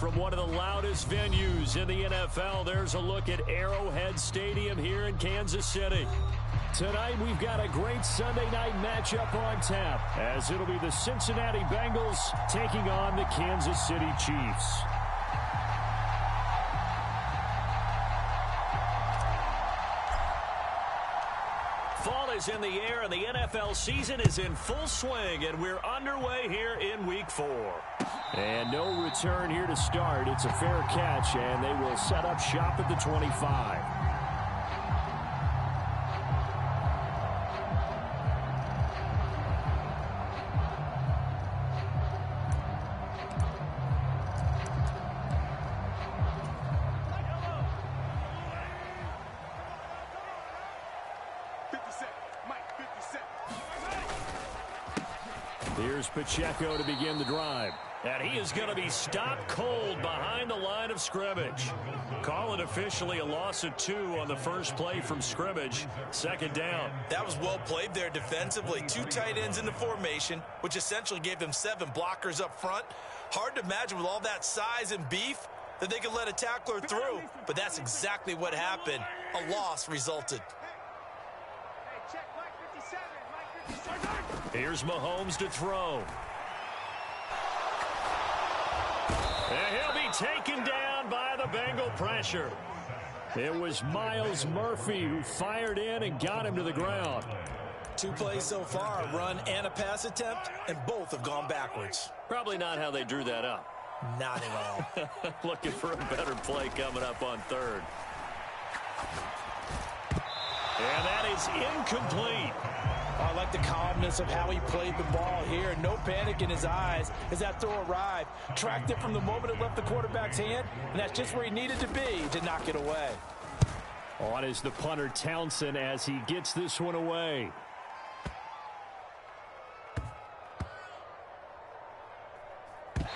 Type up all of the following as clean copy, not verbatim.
From one of the loudest venues in the NFL, there's a look at Arrowhead Stadium here in Kansas City. Tonight, we've got a great Sunday night matchup on tap, as it'll be the Cincinnati Bengals taking on the Kansas City Chiefs. Fall is in the air, and the NFL season is in full swing, and we're underway here in Week 4. And no return here to start. It's a fair catch, and they will set up shop at the 25. Here's Pacheco to begin the drive. And he is going to be stopped cold behind the line of scrimmage. Call it officially a loss of 2 on the first play from scrimmage. Second down. That was well played there defensively. 2 tight ends in the formation, which essentially gave them 7 blockers up front. Hard to imagine with all that size and beef that they could let a tackler through. But that's exactly what happened. A loss resulted. Here's Mahomes to throw. And he'll be taken down by the Bengal pressure. It was Myles Murphy who fired in and got him to the ground. 2 plays so far, a run and a pass attempt, and both have gone backwards. Probably not how they drew that up. Not at all. Looking for a better play coming up on third. And that is incomplete. I like the calmness of how he played the ball here. No panic in his eyes as that throw arrived. Tracked it from the moment it left the quarterback's hand, and that's just where he needed to be to knock it away. On is the punter Townsend as he gets this one away.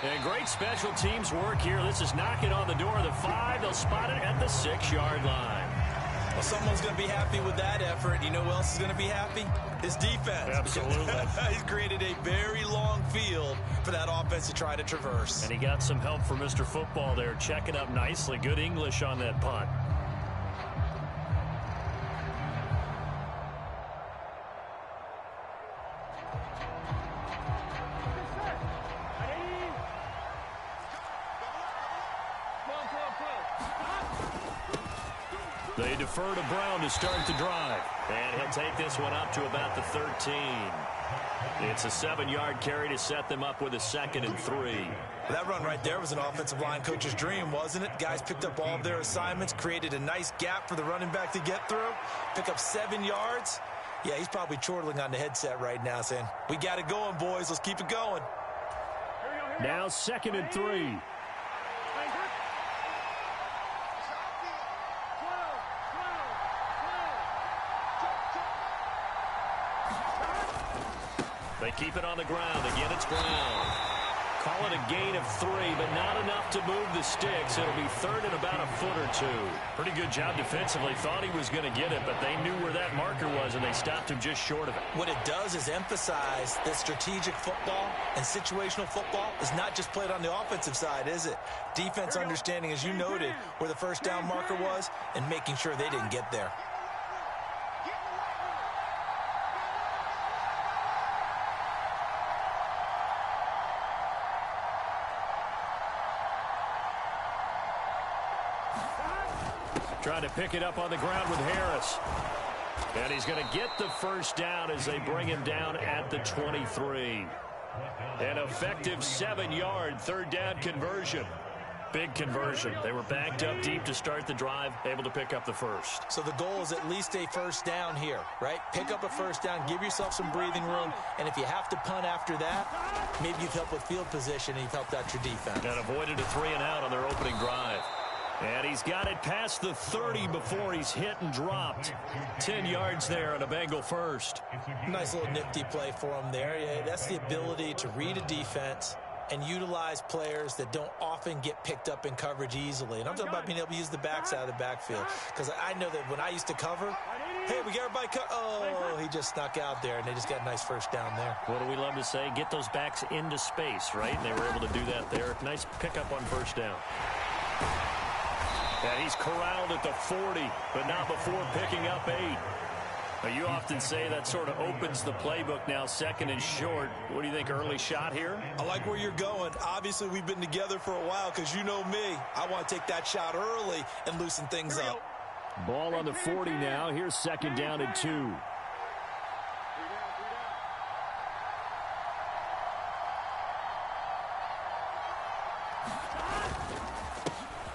And great special teams work here. This is knocking on the door of the 5. They'll spot it at the 6-yard line. Well, someone's going to be happy with that effort. You know who else is going to be happy? His defense. Absolutely. He's created a very long field for that offense to try to traverse. And he got some help from Mr. Football there, checking up nicely. Good English on that punt. They defer to Brown to start the drive. And he'll take this one up to about the 13. It's a 7-yard carry to set them up with a 2nd and 3. That run right there was an offensive line coach's dream, wasn't it? Guys picked up all of their assignments, created a nice gap for the running back to get through, pick up 7 yards. Yeah, he's probably chortling on the headset right now saying, we got it going, boys. Let's keep it going. Now 2nd and 3. They keep it on the ground. Again, it's Brown. Call it a gain of 3, but not enough to move the sticks. It'll be 3rd and about a foot or 2. Pretty good job defensively. Thought he was going to get it, but they knew where that marker was, and they stopped him just short of it. What it does is emphasize that strategic football and situational football is not just played on the offensive side, is it? Defense understanding, as you noted, where the first down marker was and making sure they didn't get there. Trying to pick it up on the ground with Harris. And he's going to get the first down as they bring him down at the 23. An effective 7-yard 3rd down conversion. Big conversion. They were backed up deep to start the drive, able to pick up the first. So the goal is at least a first down here, right? Pick up a first down, give yourself some breathing room, and if you have to punt after that, maybe you've helped with field position and you've helped out your defense. And avoided a 3 and out on their opening drive. And he's got it past the 30 before he's hit and dropped. 10 yards there on a Bengal first. Nice little nifty play for him there. Yeah, that's the ability to read a defense and utilize players that don't often get picked up in coverage easily. And I'm talking about being able to use the backs out of the backfield. Because I know that when I used to cover, Hey, we got everybody cut. Oh, he just snuck out there, and they just got a nice first down there. What do we love to say? Get those backs into space, right? And they were able to do that there. Nice pickup on first down. And he's corralled at the 40, but not before picking up 8. Now, you often say that sort of opens the playbook now, second and short. What do you think, early shot here? I like where you're going. Obviously, we've been together for a while because you know me. I want to take that shot early and loosen things up. Ball on the 40 now. Here's second down and 2.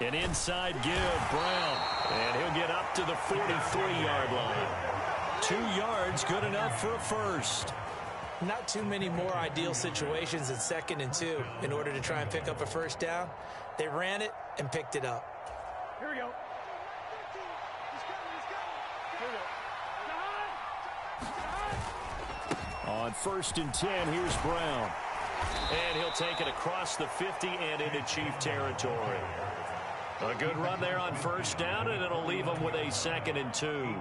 An inside give, Brown. And he'll get up to the 43-yard line. 2 yards, good enough for a first. Not too many more ideal situations in second and 2 in order to try and pick up a first down. They ran it and picked it up. Here we go. On first and 10, here's Brown. And he'll take it across the 50 and into Chief territory. A good run there on first down, and it'll leave them with a second and 2.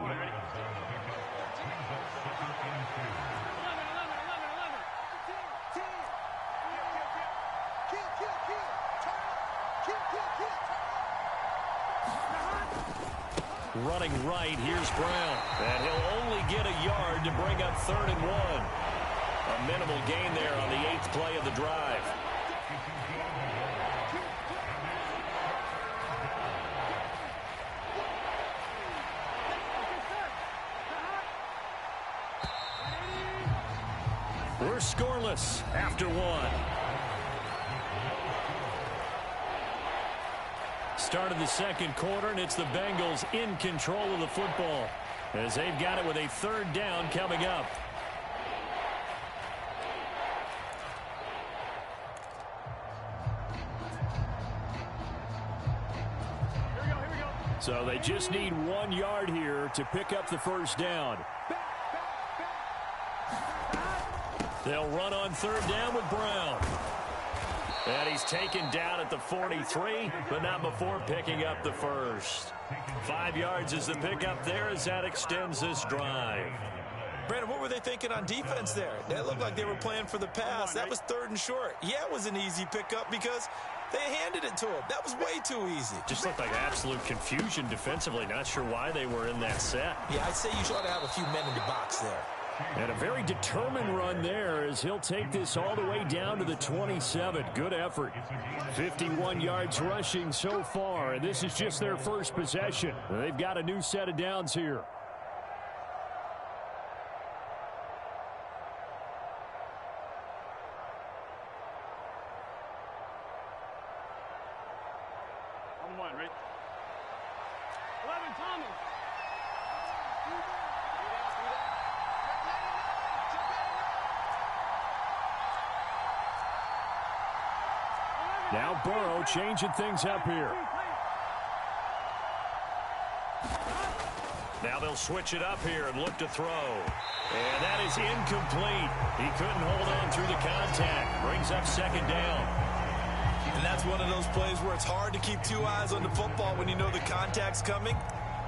Running right, here's Brown. And he'll only get a yard to bring up 3rd and 1. A minimal gain there on the 8th play of the drive. We're scoreless after 1. Start of the second quarter, and it's the Bengals in control of the football as they've got it with a 3rd down coming up. Here we go. So they just need 1 yard here to pick up the first down. They'll run on 3rd down with Brown. And he's taken down at the 43, but not before picking up the first. 5 yards is the pickup there as that extends this drive. Brandon, what were they thinking on defense there? That looked like they were playing for the pass. That was 3rd and short. Yeah, it was an easy pickup because they handed it to him. That was way too easy. Just looked like absolute confusion defensively. Not sure why they were in that set. Yeah, I'd say you ought to have a few men in the box there. And a very determined run there as he'll take this all the way down to the 27. Good effort. 51 yards rushing so far, and this is just their first possession. They've got a new set of downs here. On 1, right? 11, Thomas. Now Burrow changing things up here. Now they'll switch it up here and look to throw. And that is incomplete. He couldn't hold on through the contact. Brings up 2nd down. And that's one of those plays where it's hard to keep 2 eyes on the football when you know the contact's coming,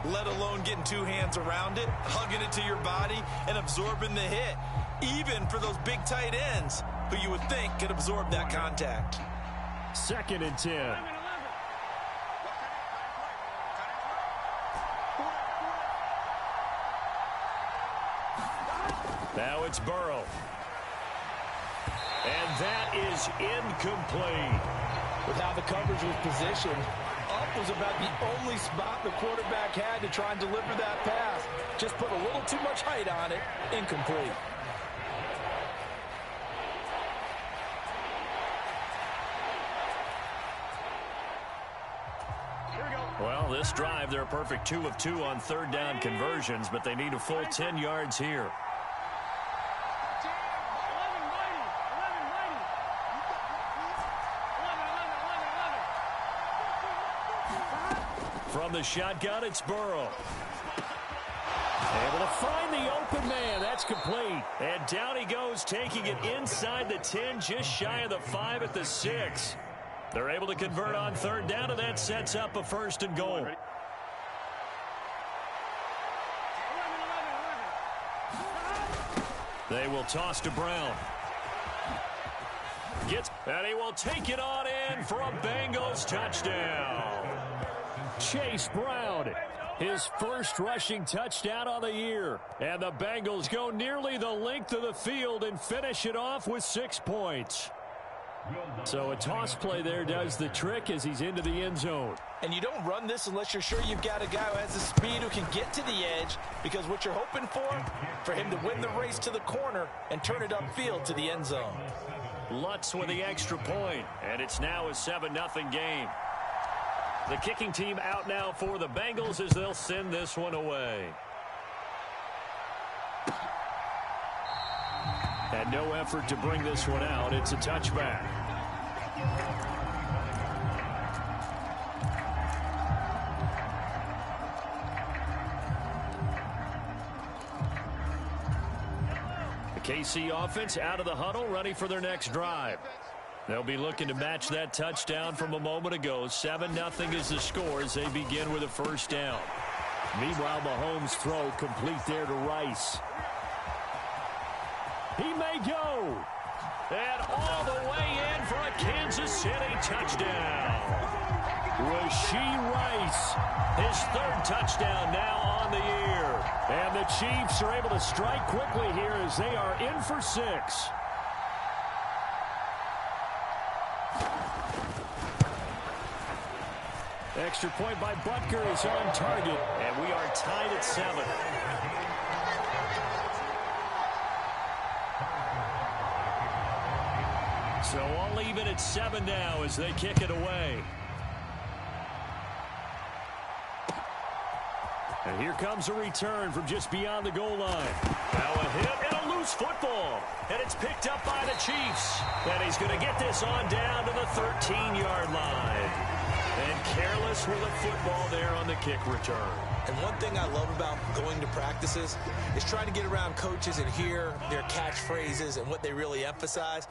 let alone getting 2 hands around it, hugging it to your body, and absorbing the hit, even for those big tight ends who you would think could absorb that contact. 2nd and 10. Now it's Burrow. And that is incomplete. With how the coverage was positioned, up was about the only spot the quarterback had to try and deliver that pass. Just put a little too much height on it. Incomplete. Well, this drive, they're a perfect 2 of 2 on 3rd down conversions, but they need a full 10 yards here. From the shotgun, it's Burrow. Able to find the open man. That's complete. And down he goes, taking it inside the 10, just shy of the 5 at the 6. They're able to convert on 3rd down, and that sets up a 1st and goal. They will toss to Brown. And he will take it on in for a Bengals touchdown. Chase Brown, his first rushing touchdown on the year. And the Bengals go nearly the length of the field and finish it off with 6 points. So a toss play there does the trick as he's into the end zone. And you don't run this unless you're sure you've got a guy who has the speed who can get to the edge, because what you're hoping for him to win the race to the corner and turn it upfield to the end zone. Lutz with the extra point, and it's now a 7-0 game. The kicking team out now for the Bengals as they'll send this one away. And no effort to bring this one out. It's a touchback. The KC offense out of the huddle, ready for their next drive. They'll be looking to match that touchdown from a moment ago. 7-0 is the score as they begin with a first down. Meanwhile, Mahomes' throw complete there to Rice. He may go. And all the way in for a Kansas City touchdown. Rashee Rice, his third touchdown now on the year. And the Chiefs are able to strike quickly here as they are in for 6. Extra point by Butker is on target, and we are tied at 7. So all even at 7 now as they kick it away. And here comes a return from just beyond the goal line. Now a hit and a loose football. And it's picked up by the Chiefs. And he's going to get this on down to the 13-yard line. And careless with a football there on the kick return. And one thing I love about going to practices is trying to get around coaches and hear their catchphrases and what they really emphasize.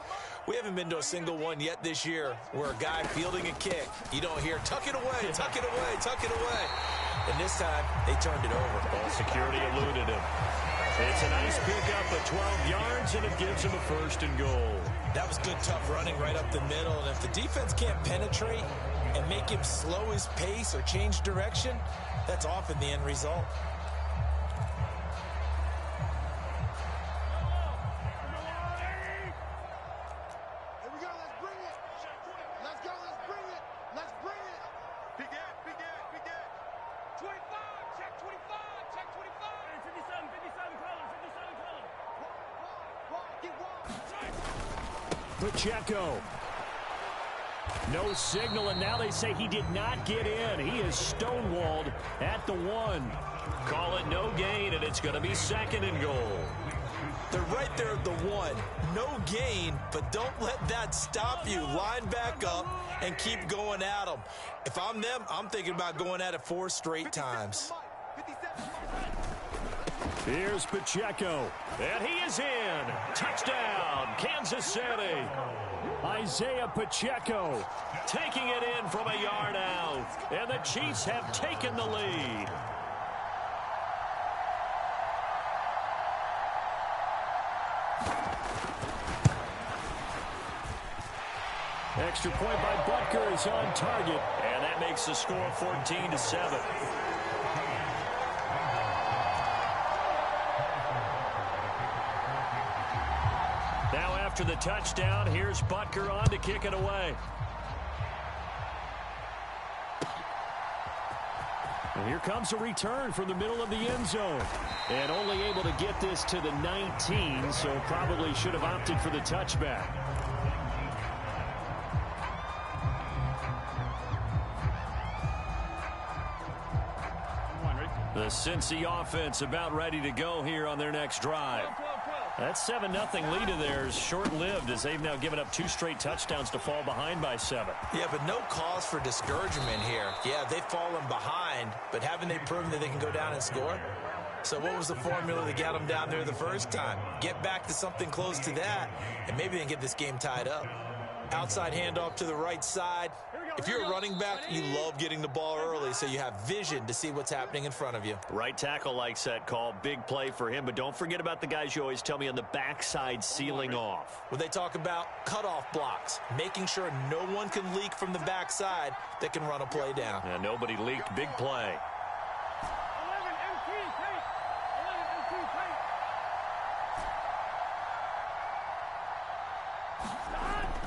We haven't been to a single one yet this year where a guy fielding a kick, you don't hear, tuck it away, tuck it away, tuck it away. And this time, they turned it over. Ball security eluded him. It's a nice pickup of 12 yards, and it gives him a 1st and goal. That was good, tough running right up the middle. And if the defense can't penetrate and make him slow his pace or change direction, that's often the end result. Here we go, let's bring it. Let's go, let's bring it. Let's bring it. Big Ed, big Ed, big Ed. 25, check 25, check 25. 57, 57 color, 57 color. Wide, get wide. Pacheco. No signal, and now they say he did not get in. He is stonewalled at the 1. Call it no gain, and it's going to be 2nd and goal. They're right there at the 1. No gain, but don't let that stop you. Line back up and keep going at them. If I'm them, I'm thinking about going at it 4 straight times. Here's Pacheco, and he is in. Touchdown, Kansas City. Isaiah Pacheco taking it in from a yard out, and the Chiefs have taken the lead. Extra point by Butker is on target, and that makes the score 14-7. Now after the touchdown, here's Butker on to kick it away. And here comes a return from the middle of the end zone. And only able to get this to the 19, so probably should have opted for the touchback. The Cincy offense about ready to go here on their next drive. That 7-0 lead of theirs short-lived as they've now given up 2 straight touchdowns to fall behind by 7. Yeah, but no cause for discouragement here. Yeah, they've fallen behind, but haven't they proven that they can go down and score? So what was the formula that got them down there the first time? Get back to something close to that, and maybe they can get this game tied up. Outside handoff to the right side. If you're a running back, you love getting the ball early so you have vision to see what's happening in front of you. Right tackle likes that call. Big play for him, but don't forget about the guys you always tell me on the backside sealing off. When they talk about cutoff blocks, making sure no one can leak from the backside that can run a play down. And nobody leaked. Big play. 11 MT, take. 11 MT,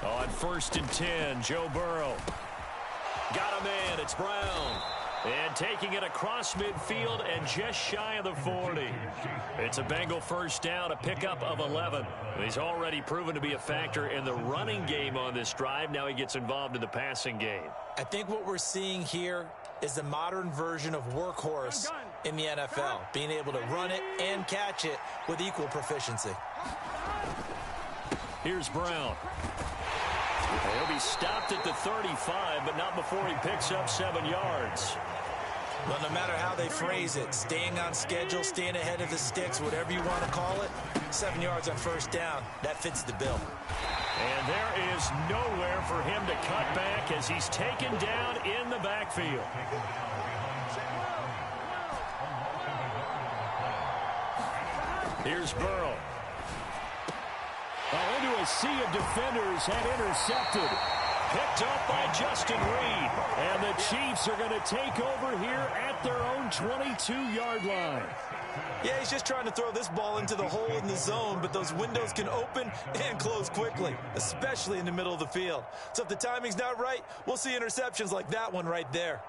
take. On 1st and 10, Joe Burrow. Got him in. It's Brown. And taking it across midfield and just shy of the 40. It's a Bengal first down, a pickup of 11. He's already proven to be a factor in the running game on this drive. Now he gets involved in the passing game. I think what we're seeing here is the modern version of workhorse in the NFL, being able to run it and catch it with equal proficiency. Here's Brown. He'll be stopped at the 35, but not before he picks up 7 yards. Well, no matter how they phrase it, staying on schedule, staying ahead of the sticks, whatever you want to call it, 7 yards on first down, that fits the bill. And there is nowhere for him to cut back as he's taken down in the backfield. Here's Burrow. Into a sea of defenders and intercepted. Picked up by Justin Reed. And the Chiefs are going to take over here at their own 22-yard line. Yeah, he's just trying to throw this ball into the hole in the zone, but those windows can open and close quickly, especially in the middle of the field. So if the timing's not right, we'll see interceptions like that one right there.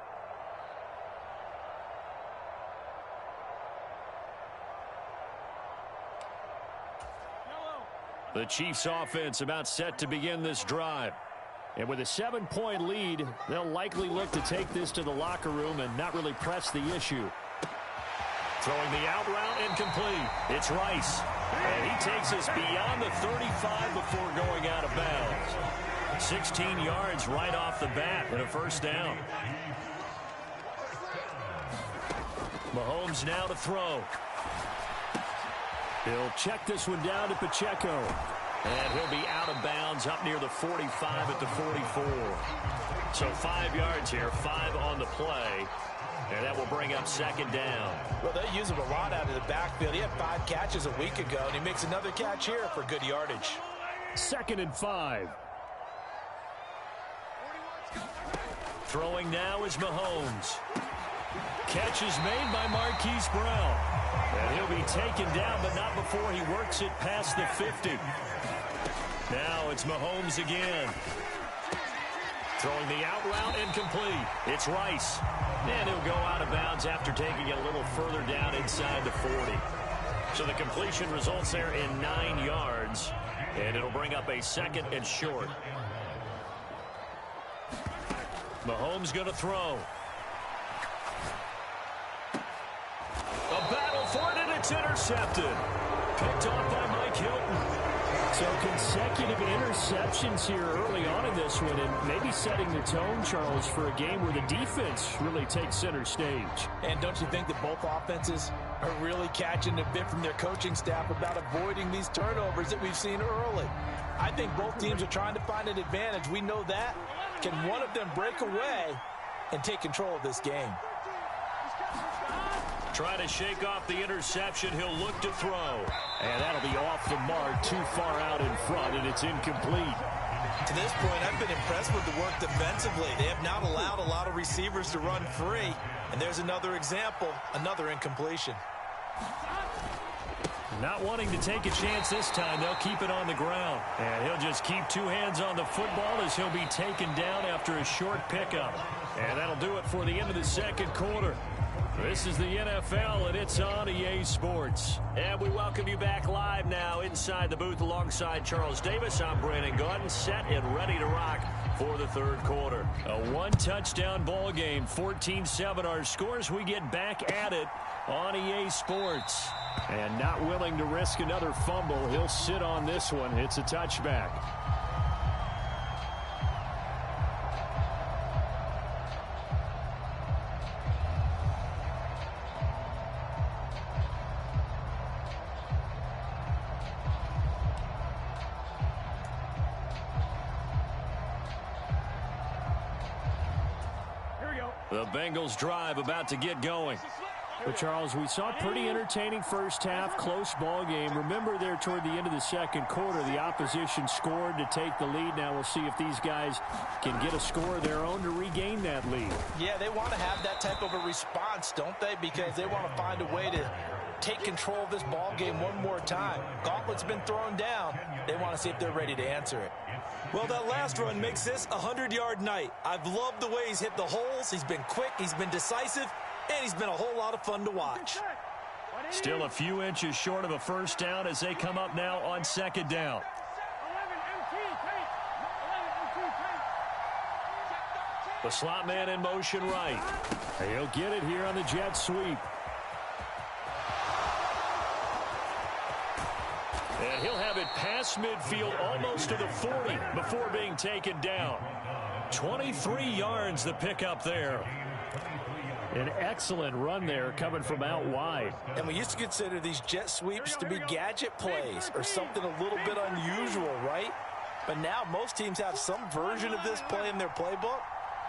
The Chiefs offense about set to begin this drive. And with a 7-point lead, they'll likely look to take this to the locker room and not really press the issue. Throwing the out route incomplete. It's Rice. And he takes us beyond the 35 before going out of bounds. 16 yards right off the bat and a first down. Mahomes now to throw. He'll check this one down to Pacheco. And he'll be out of bounds up near the 45 at the 44. So 5 yards here, 5 on the play. And that will bring up second down. Well, they use him a lot out of the backfield. He had 5 catches a week ago, and he makes another catch here for good yardage. 2nd and 5. Throwing now is Mahomes. Catch is made by Marquise Brown. And he'll be taken down, but not before he works it past the 50. Now it's Mahomes again. Throwing the out route incomplete. It's Rice. And he'll go out of bounds after taking it a little further down inside the 40. So the completion results there in 9 yards. And it'll bring up a 2nd and short. Mahomes going to throw. A battle for it, and it's intercepted. Picked off by Mike Hilton. So consecutive interceptions here early on in this one, and maybe setting the tone, Charles, for a game where the defense really takes center stage. And don't you think that both offenses are really catching a bit from their coaching staff about avoiding these turnovers that we've seen early? I think both teams are trying to find an advantage. We know that. Can one of them break away and take control of this game? Trying to shake off the interception. He'll look to throw. And that'll be off the mark, too far out in front, and it's incomplete. To this point, I've been impressed with the work defensively. They have not allowed a lot of receivers to run free. And there's another example, another incompletion. Not wanting to take a chance this time, they'll keep it on the ground. And he'll just keep 2 hands on the football as he'll be taken down after a short pickup. And that'll do it for the end of the 2nd quarter. This is the NFL, and it's on EA Sports. And we welcome you back live now inside the booth alongside Charles Davis. I'm Brandon Gaudin, set and ready to rock for the 3rd quarter. A 1-touchdown ball game, 14-7 our scores. We get back at it on EA Sports. And not willing to risk another fumble, he'll sit on this one. It's a touchback. The Bengals drive about to get going. But, Charles, we saw a pretty entertaining first half, close ball game. Remember there toward the end of the second quarter, the opposition scored to take the lead. Now we'll see if these guys can get a score of their own to regain that lead. Yeah, they want to have that type of a response, don't they? Because they want to find a way to take control of this ball game one more time. Gauntlet's been thrown down. They want to see if they're ready to answer it. Well, that last run makes this a 100-yard night. I've loved the way he's hit the holes. He's been quick. He's been decisive. And he's been a whole lot of fun to watch. Still a few inches short of a first down as they come up now on second down. 11 MT, take. 11 MT, take. The slot man in motion right. He'll get it here on the jet sweep. And he'll have it past midfield almost to the 40 before being taken down. 23 yards the pickup there. An excellent run there coming from out wide. And we used to consider these jet sweeps to be gadget plays or something a little bit unusual, right? But now most teams have some version of this play in their playbook.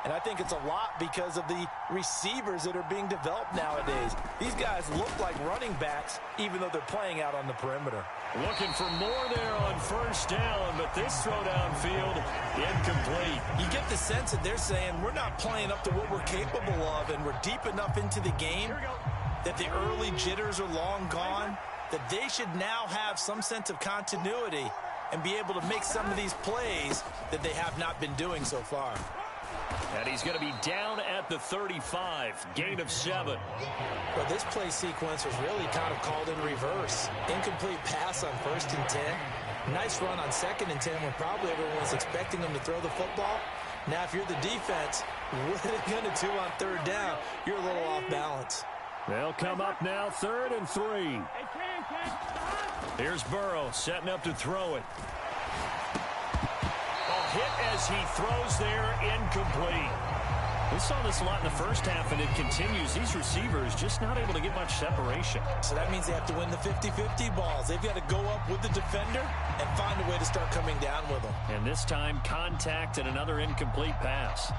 And I think it's a lot because of the receivers that are being developed nowadays. These guys look like running backs even though they're playing out on the perimeter. Looking for more there on first down, but this throw downfield incomplete. You get the sense that they're saying we're not playing up to what we're capable of, and we're deep enough into the game that the early jitters are long gone, that they should now have some sense of continuity and be able to make some of these plays that they have not been doing so far. And he's going to be down at the 35, gain of 7. Well, this play sequence was really kind of called in reverse. Incomplete pass on 1st and 10. Nice run on 2nd and 10 when probably everyone was expecting them to throw the football. Now, if you're the defense, what are they going to do on 3rd down? You're a little off balance. They'll come up now 3rd and 3. Here's Burrow setting up to throw it. Hit as he throws there, incomplete. We saw this a lot in the first half, and it continues. These receivers just not able to get much separation. So that means they have to win the 50-50 balls. They've got to go up with the defender and find a way to start coming down with them. And this time, contact and another incomplete pass.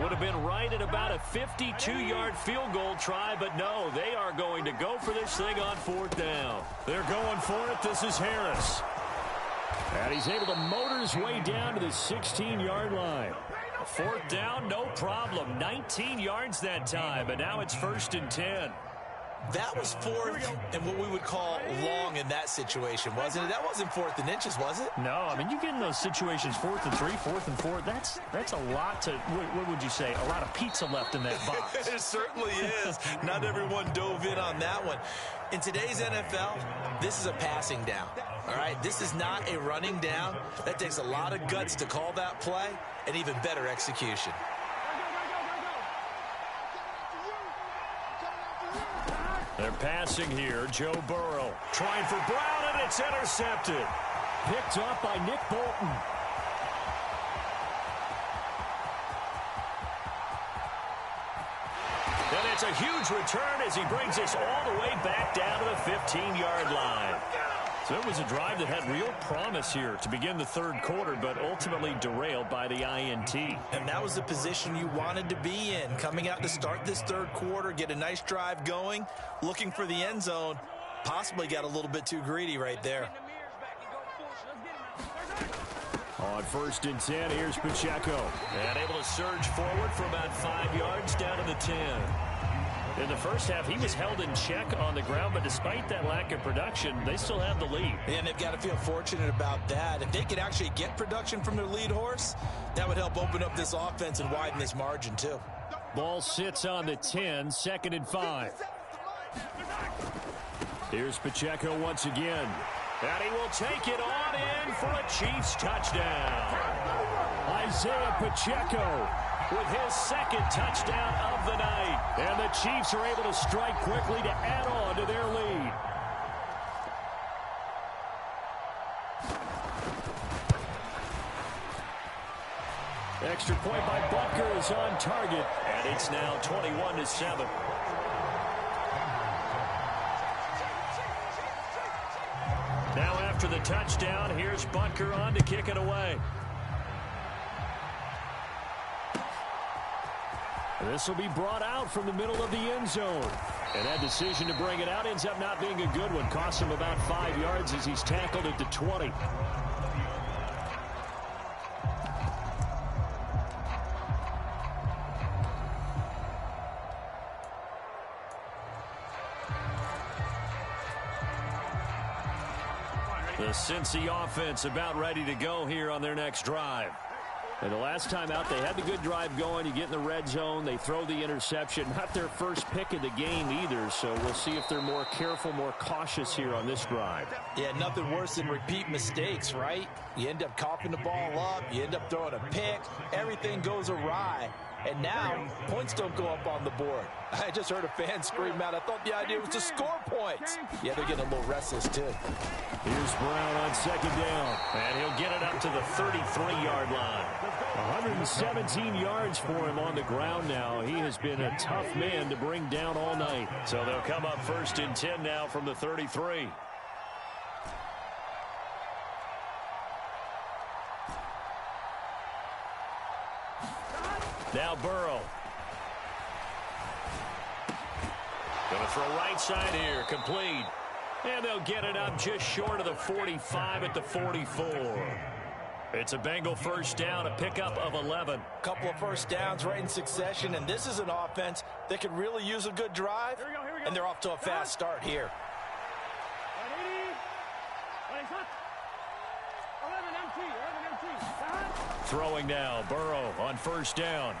Would have been right at about a 52-yard field goal try, but no, they are going to go for this thing on 4th down. They're going for it. This is Harris. And he's able to motor his way down to the 16-yard line. 4th down, no problem. 19 yards that time, and now it's 1st and 10. That was 4th and what we would call long in that situation, wasn't it? That wasn't 4th and inches, was it? No, I mean, you get in those situations 4th and 3, 4th and 4. That's a lot to, what would you say, a lot of pizza left in that box. It certainly is. Not everyone dove in on that one. In today's NFL, this is a passing down. All right, this is not a running down. That takes a lot of guts to call that play and even better execution. They're passing here. Joe Burrow trying for Brown, and it's intercepted. Picked up by Nick Bolton. And it's a huge return as he brings us all the way back down to the 15-yard line. So it was a drive that had real promise here to begin the 3rd quarter, but ultimately derailed by the INT. And that was the position you wanted to be in, coming out to start this 3rd quarter, get a nice drive going, looking for the end zone. Possibly got a little bit too greedy right there. On 1st and 10, here's Pacheco. And able to surge forward for about 5 yards down to the 10. In the first half, he was held in check on the ground, but despite that lack of production, they still have the lead. And they've got to feel fortunate about that. If they could actually get production from their lead horse, that would help open up this offense and widen this margin too. Ball sits on the 10, 2nd and 5. Here's Pacheco once again. And he will take it on in for a Chiefs touchdown. Isaiah Pacheco with his 2nd touchdown of the night. And the Chiefs are able to strike quickly to add on to their lead. Extra point by Butker is on target. And it's now 21-7. Now after the touchdown, here's Butker on to kick it away. This will be brought out from the middle of the end zone. And that decision to bring it out ends up not being a good one. Costs him about 5 yards as he's tackled at the 20. The Cincy offense about ready to go here on their next drive. And the last time out, they had the good drive going. You get in the red zone, they throw the interception. Not their first pick of the game either, so we'll see if they're more careful, more cautious here on this drive. Yeah, nothing worse than repeat mistakes, right? You end up coughing the ball up, you end up throwing a pick, everything goes awry. And now, points don't go up on the board. I just heard a fan scream out, I thought the idea was to score points. Yeah, they're getting a little restless, too. Here's Brown on second down. And he'll get it up to the 33-yard line. 117 yards for him on the ground now. He has been a tough man to bring down all night. So they'll come up 1st and 10 now from the 33. Now Burrow. Going to throw right side here. Complete. And they'll get it up just short of the 45 at the 44. It's a Bengal first down, a pickup of 11. Couple of first downs right in succession, and this is an offense that could really use a good drive. Here we go. And they're off to a fast start here. 11 MT. Throwing now, Burrow on first down.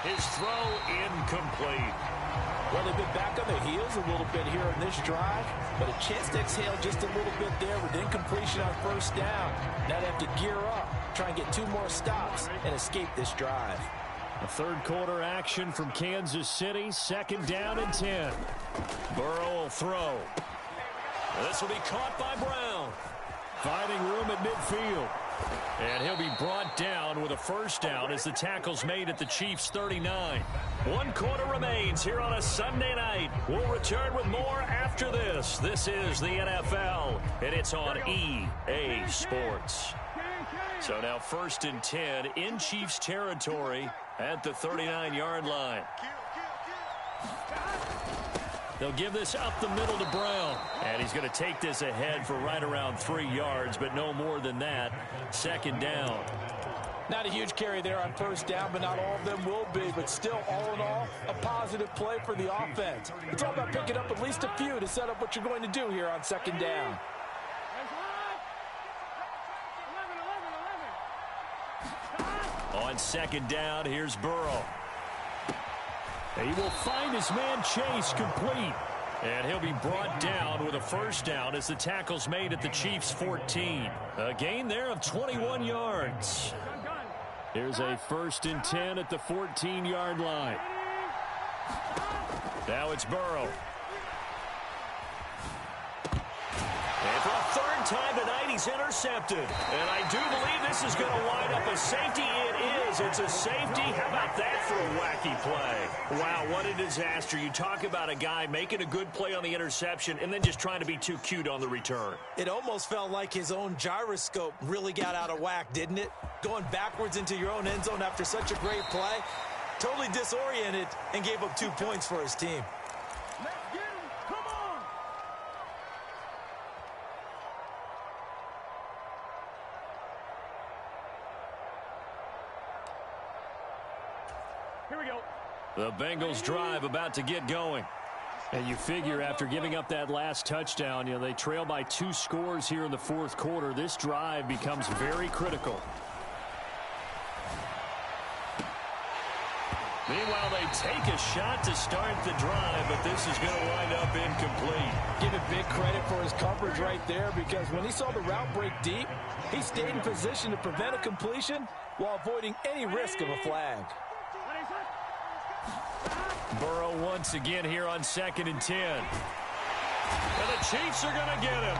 His throw incomplete. Well, they've been back on their heels a little bit here in this drive, but a chance to exhale just a little bit there with incompletion on first down. Now they have to gear up, try and get 2 more stops and escape this drive. A third quarter action from Kansas City, 2nd down and 10. Burrow will throw. This will be caught by Brown. Finding room at midfield. And he'll be brought down with a first down as the tackle's made at the Chiefs' 39. 1 quarter remains here on a Sunday night. We'll return with more after this. This is the NFL, and it's on EA Sports. So now 1st and 10 in Chiefs territory at the 39-yard line. They'll give this up the middle to Brown. And he's going to take this ahead for right around 3 yards, but no more than that. 2nd down. Not a huge carry there on first down, but not all of them will be. But still, all in all, a positive play for the offense. It's all about picking up at least a few to set up what you're going to do here on 2nd down. On 2nd down, here's Burrow. He will find his man Chase complete. And he'll be brought down with a first down as the tackle's made at the Chiefs' 14. A gain there of 21 yards. Here's a 1st and 10 at the 14-yard line. Now it's Burrow. And for a 3rd time tonight, he's intercepted. And I do believe this is going to wind up a safety. It is. It's a safety. How about that for a wacky play? Wow, what a disaster. You talk about a guy making a good play on the interception and then just trying to be too cute on the return. It almost felt like his own gyroscope really got out of whack, didn't it? Going backwards into your own end zone after such a great play. Totally disoriented and gave up 2 points for his team. Let's get him. Come on. Here we go. The Bengals drive about to get going. And you figure after giving up that last touchdown, they trail by 2 scores here in the 4th quarter. This drive becomes very critical. Meanwhile, they take a shot to start the drive, but this is going to wind up incomplete. Give it big credit for his coverage right there, because when he saw the route break deep, he stayed in position to prevent a completion while avoiding any risk of a flag. Burrow once again here on 2nd and 10. And the Chiefs are going to get him.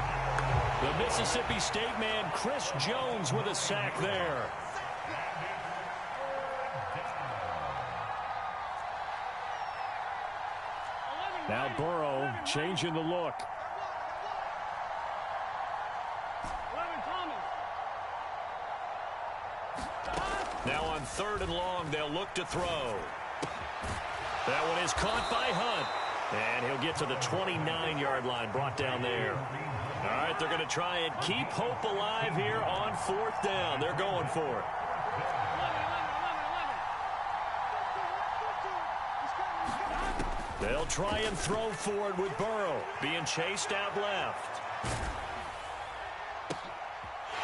The Mississippi State man, Chris Jones, with a sack there. Now Burrow changing the look. 11 Thomas. Now on third and long. They'll look to throw. That one is caught by Hunt. And he'll get to the 29-yard line, brought down there. All right, they're going to try and keep hope alive here on 4th down. They're going for it. They'll try and throw forward with Burrow, being chased out left.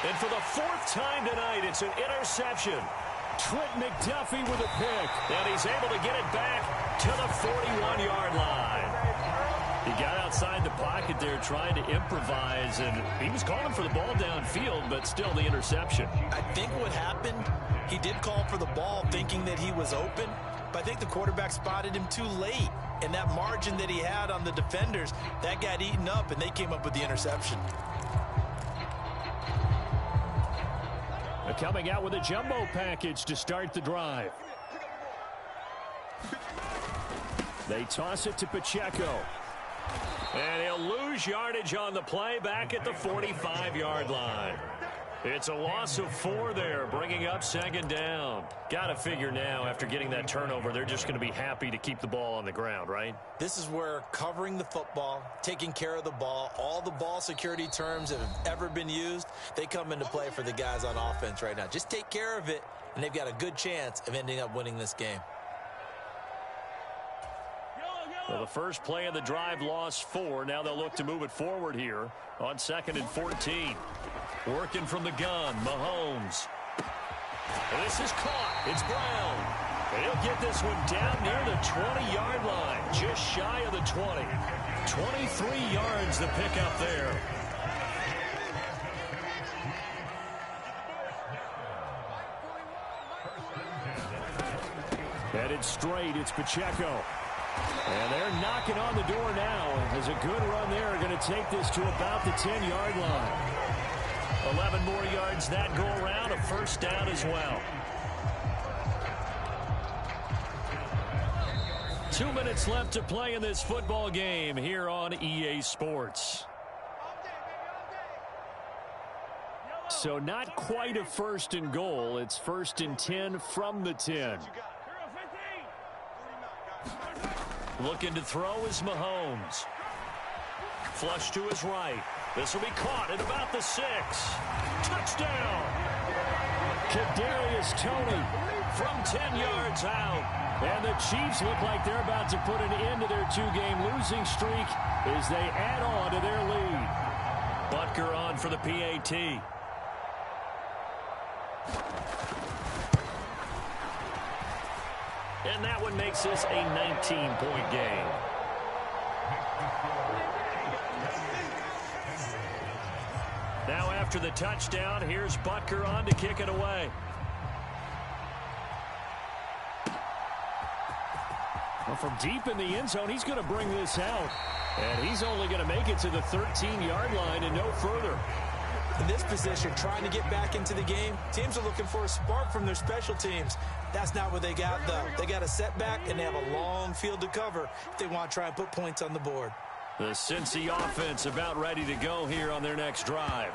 And for the 4th time tonight, it's an interception. Trent McDuffie with a pick. And he's able to get it back to the 41-yard line. He got outside the pocket there trying to improvise, and he was calling for the ball downfield, but still the interception. I think what happened, he did call for the ball thinking that he was open, but I think the quarterback spotted him too late. And that margin that he had on the defenders, that got eaten up, and they came up with the interception. Coming out with a jumbo package to start the drive. They toss it to Pacheco. And he'll lose yardage on the play back at the 45-yard line. It's a loss of 4 there, bringing up 2nd down. Got to figure now, after getting that turnover, they're just going to be happy to keep the ball on the ground, right? This is where covering the football, taking care of the ball, all the ball security terms that have ever been used, they come into play for the guys on offense right now. Just take care of it, and they've got a good chance of ending up winning this game. Well, the first play of the drive lost 4. Now they'll look to move it forward here on 2nd and 14. Working from the gun, Mahomes. And this is caught. It's Brown. And he'll get this one down near the 20-yard line, just shy of the 20. 23 yards the pickup there. Headed straight, it's Pacheco. And they're knocking on the door now. As a good run there, going to take this to about the 10-yard line. 11 more yards that go around, a 1st down as well. 2 minutes left to play in this football game here on EA Sports. So not quite a 1st and goal. It's 1st and 10 from the 10. Looking to throw is Mahomes. Flush to his right. This will be caught at about the 6. Touchdown! Kadarius Toney From 10 yards out. And the Chiefs look like they're about to put an end to their 2-game losing streak as they add on to their lead. Butker on for the PAT. And that one makes this a 19-point game. Now after the touchdown, here's Butker on to kick it away. Well, from deep in the end zone, he's going to bring this out. And he's only going to make it to the 13-yard line and no further. In this position, trying to get back into the game, teams are looking for a spark from their special teams. That's not what they got, though. They got a setback, and they have a long field to cover if they want to try and put points on the board. The Cincy offense about ready to go here on their next drive.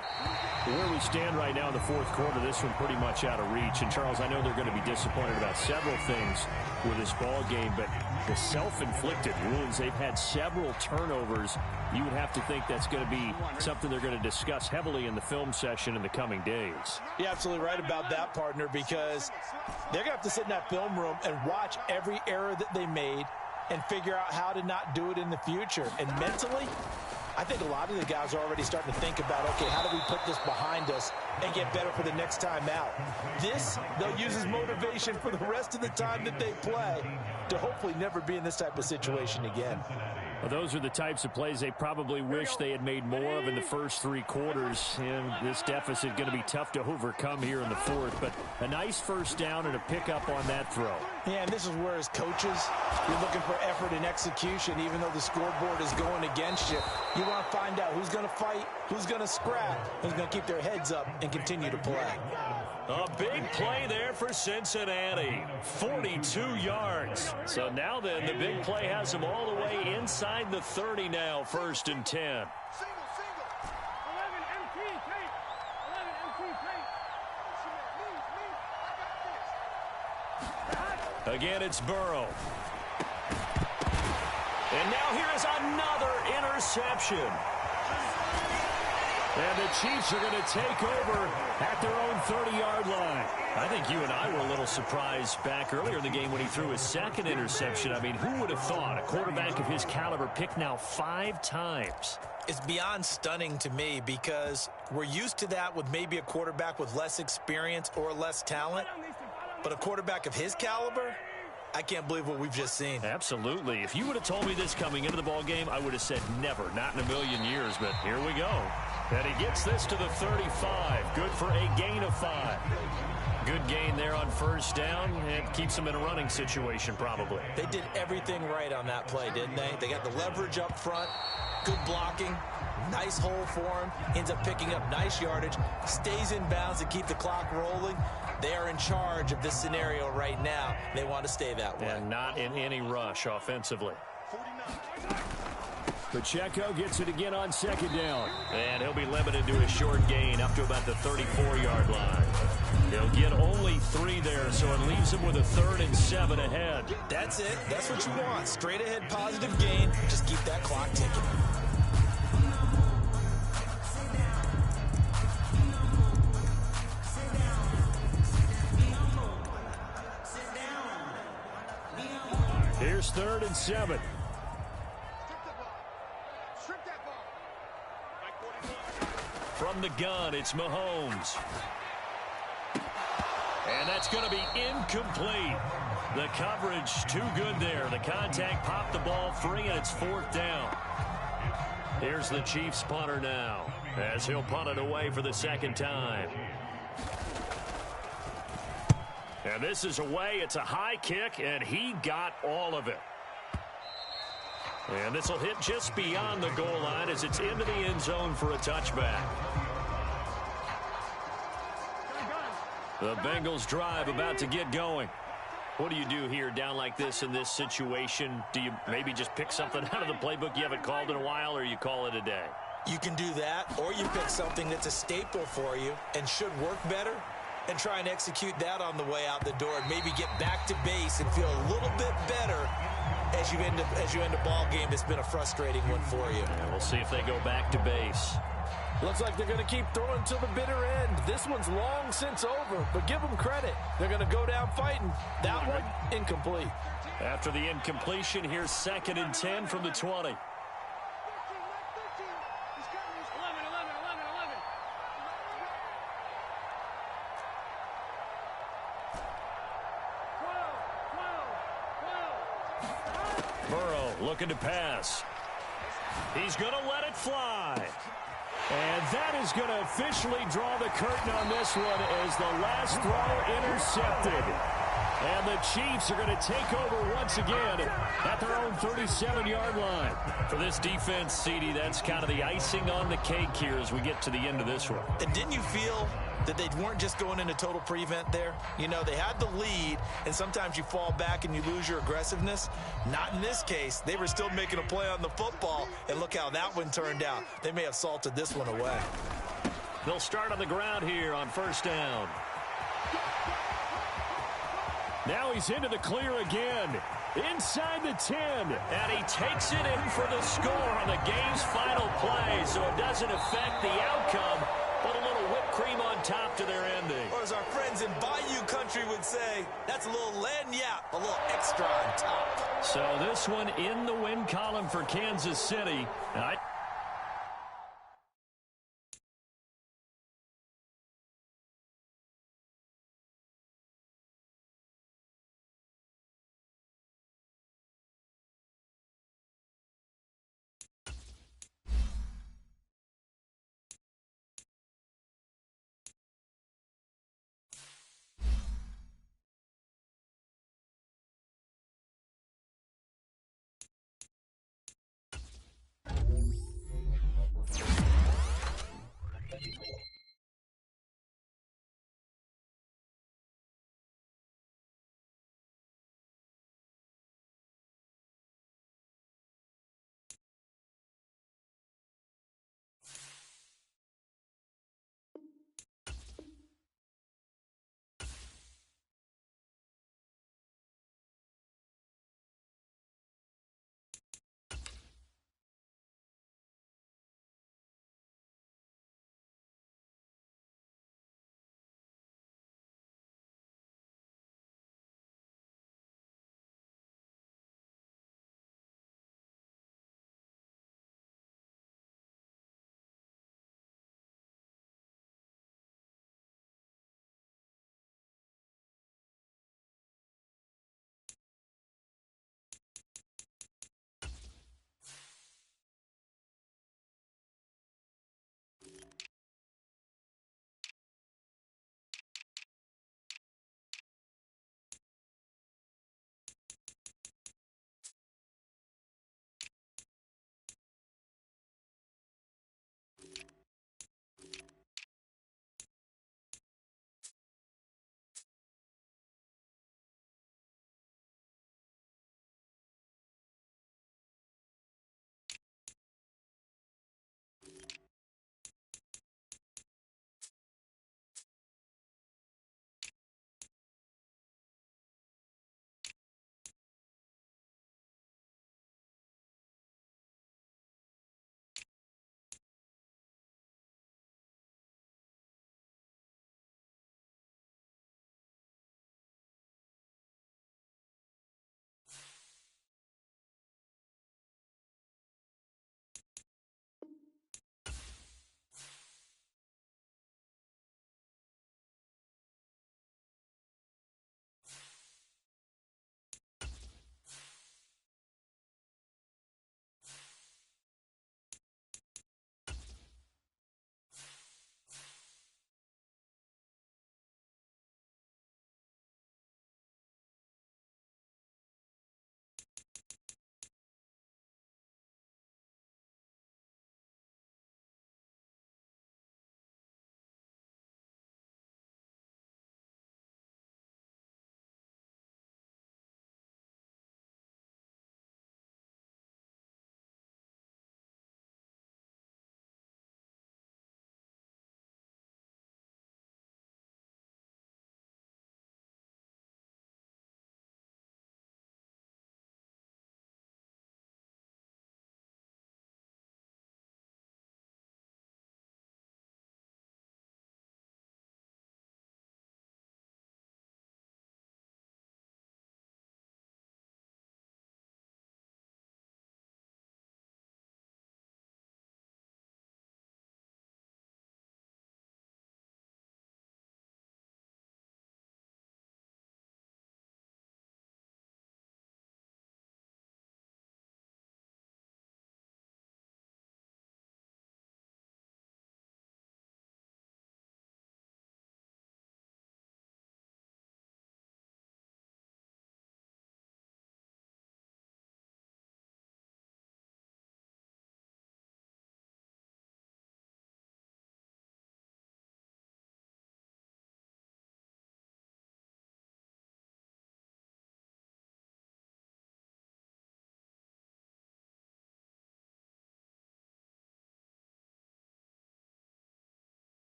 Where we stand right now in the 4th quarter, this one pretty much out of reach. And, Charles, I know they're going to be disappointed about several things with this ball game, but the self-inflicted wounds, they've had several turnovers. You would have to think that's going to be something they're going to discuss heavily in the film session in the coming days. You're absolutely right about that, partner, because they're going to have to sit in that film room and watch every error that they made and figure out how to not do it in the future. And mentally, I think a lot of the guys are already starting to think about, okay, how do we put this behind us and get better for the next time out? This, they'll use as motivation for the rest of the time that they play to hopefully never be in this type of situation again. Well, those are the types of plays they probably wish they had made more of in the first 3 quarters. And this deficit going to be tough to overcome here in the 4th. But a nice 1st down and a pickup on that throw. Yeah, and this is where, as coaches, you're looking for effort and execution, even though the scoreboard is going against you. You want to find out who's going to fight, who's going to scrap, who's going to keep their heads up and continue to play. A big play there for Cincinnati. 42 yards. So now then, the big play has them all the way inside the 30 now, 1st and 10. 11 MT tape. 11 MT tape. Me. I got this. Again, it's Burrow. And now here is another interception. And the Chiefs are going to take over at their own 30-yard line. I think you and I were a little surprised back earlier in the game when he threw his second interception. I mean, who would have thought a quarterback of his caliber picked now 5 times? It's beyond stunning to me because we're used to that with maybe a quarterback with less experience or less talent. But a quarterback of his caliber, I can't believe what we've just seen. Absolutely. If you would have told me this coming into the ball game, I would have said never, not in a million years. But here we go. And he gets this to the 35. Good for a gain of 5. Good gain there on first down and keeps him in a running situation probably. They did everything right on that play, didn't they? They got the leverage up front, good blocking, nice hole for him, ends up picking up nice yardage, stays in bounds to keep the clock rolling. They are in charge of this scenario right now. They want to stay that way. And not in any rush offensively. Pacheco gets it again on second down. And he'll be limited to a short gain up to about the 34-yard line. He'll get only 3 there, so it leaves him with a 3rd and 7 ahead. That's it. That's what you want. Straight ahead positive gain. Just keep that clock ticking. Here's 3rd and 7. From the gun, it's Mahomes. And that's going to be incomplete. The coverage too good there. The contact popped the ball free, and it's 4th down. Here's the Chiefs punter now, as he'll punt it away for the 2nd time. And this is away. It's a high kick, and he got all of it. And this will hit just beyond the goal line as it's into the end zone for a touchback. The Bengals drive about to get going. What do you do here down like this in this situation? Do you maybe just pick something out of the playbook you haven't called in a while, or you call it a day? You can do that, or you pick something that's a staple for you and should work better and try and execute that on the way out the door and maybe get back to base and feel a little bit better as you end a ball game that's been a frustrating one for you. And we'll see if they go back to base. Looks like they're going to keep throwing till the bitter end. This one's long since over, but give them credit. They're going to go down fighting. That one, incomplete. After the incompletion, here's 2nd and 10 from the 20. 11. Burrow looking to pass. He's going to let it fly. And that is going to officially draw the curtain on this one as the last throw intercepted. And the Chiefs are going to take over once again at their own 37-yard line. For this defense, CD, that's kind of the icing on the cake here as we get to the end of this one. And didn't you feel that they weren't just going into total prevent there? You know, they had the lead, and sometimes you fall back and you lose your aggressiveness. Not in this case. They were still making a play on the football, and look how that one turned out. They may have salted this one away. They'll start on the ground here on first down. Now he's into the clear again. Inside the 10. And he takes it in for the score on the game's final play, so it doesn't affect the outcome, but a little whipped cream on top to their ending. Or as our friends in Bayou Country would say, that's a little lagniappe, a little extra on top. So this one in the win column for Kansas City.